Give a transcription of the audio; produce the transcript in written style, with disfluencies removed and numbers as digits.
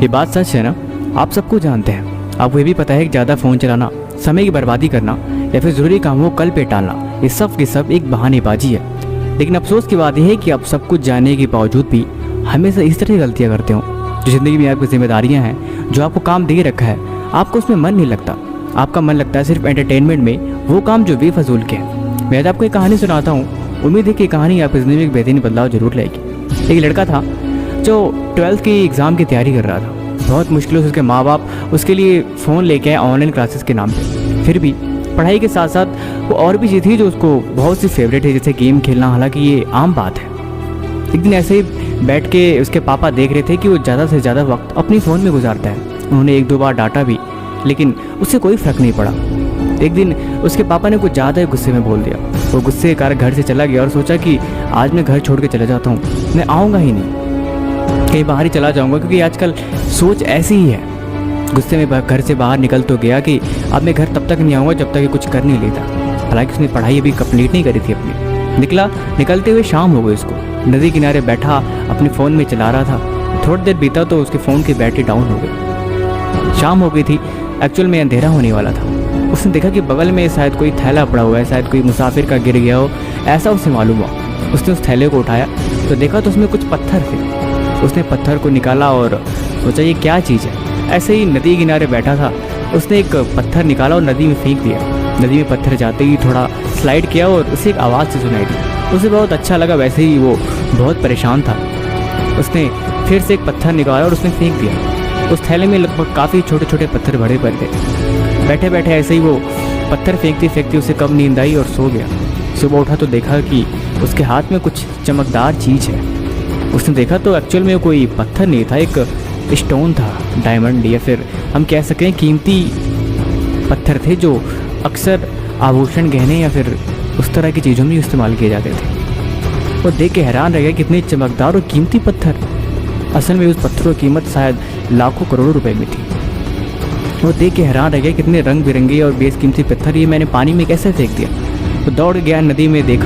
ये बात सच है ना, आप सबको जानते हैं। आपको ये भी पता है कि ज़्यादा फ़ोन चलाना, समय की बर्बादी करना या फिर ज़रूरी कामों को कल पे टालना, ये सब की सब एक बहानेबाजी है। लेकिन अफसोस की बात यह है कि आप सब कुछ जानने के बावजूद भी हमेशा इस तरह की गलतियाँ करते हो। जो ज़िंदगी में आपकी जिम्मेदारियाँ हैं, जो आपको काम दे रखा है, आपको उसमें मन नहीं लगता। आपका मन लगता है सिर्फ एंटरटेनमेंट में, वो काम जो बेफजूल के हैं। मैं आज आपको एक कहानी सुनाता हूँ। उम्मीद है कि कहानी आपकी ज़िंदगी में एक बेहतरीन बदलाव जरूर लाएगी। एक लड़का था जो 12th की एग्ज़ाम की तैयारी कर रहा था। बहुत मुश्किलों से उसके माँ बाप उसके लिए फ़ोन लेके आए ऑनलाइन क्लासेस के नाम पे। फिर भी पढ़ाई के साथ साथ वो और भी चीज़ थी जो उसको बहुत सी फेवरेट है, जैसे गेम खेलना। हालांकि ये आम बात है। एक दिन ऐसे ही बैठ के उसके पापा देख रहे थे कि वो ज़्यादा से ज़्यादा वक्त अपनी फ़ोन में गुजारता है। उन्होंने 1-2 बार डांटा भी, लेकिन उससे कोई फ़र्क नहीं पड़ा। एक दिन उसके पापा ने कुछ ज़्यादा ही गुस्से में बोल दिया। वो गुस्से के कारण घर से चला गया और सोचा कि आज मैं घर छोड़ के चला जाता हूँ, मैं आऊँगा ही नहीं, कहीं बाहर ही चला जाऊँगा, क्योंकि आजकल सोच ऐसी ही है। गुस्से में घर से बाहर निकल तो गया कि अब मैं घर तब तक नहीं आऊँगा जब तक कि कुछ कर नहीं लेता। हालांकि उसने पढ़ाई अभी कंप्लीट नहीं करी थी अपनी। निकलते हुए शाम हो गई। उसको नदी किनारे बैठा अपने फ़ोन में चला रहा था। थोड़ी देर बीता तो उसके फ़ोन की बैटरी डाउन हो गई। शाम हो गई थी, एक्चुअल में अंधेरा होने वाला था। उसने देखा कि बगल में शायद कोई थैला पड़ा हुआ है, शायद कोई मुसाफिर का गिर गया हो, ऐसा उसे मालूम हुआ। उसने उस थैले को उठाया तो देखा तो उसमें कुछ पत्थर थे। उसने पत्थर को निकाला और सोचा ये क्या चीज़ है। ऐसे ही नदी किनारे बैठा था, उसने एक पत्थर निकाला और नदी में फेंक दिया। नदी में पत्थर जाते ही थोड़ा स्लाइड किया और उसे एक आवाज़ से सुनाई दी। उसे बहुत अच्छा लगा। वैसे ही वो बहुत परेशान था। उसने फिर से एक पत्थर निकाला और उसने फेंक दिया। उस थैले में लगभग काफ़ी छोटे छोटे पत्थर भरे पड़े थे। बैठे बैठे ऐसे ही वो पत्थर फेंकती फेंकती उसे कब नींद आई और सो गया। सुबह उठा तो देखा कि उसके हाथ में कुछ चमकदार चीज़ है। उसने देखा तो एक्चुअल में कोई पत्थर नहीं था, एक स्टोन था, डायमंड या फिर हम कह सकें कीमती पत्थर थे जो अक्सर आभूषण, गहने या फिर उस तरह की चीज़ों में इस्तेमाल किए जाते थे। वो देख के हैरान रह गया, कितने चमकदार और कीमती पत्थर। असल में उस पत्थरों की कीमत शायद लाखों करोड़ों रुपए में थी। वो देख के हैरान रह गया, कितने रंग बिरंगे और बेशकीमती पत्थर, ये मैंने पानी में कैसे फेंक दिया। तो दौड़ गया नदी में, देखा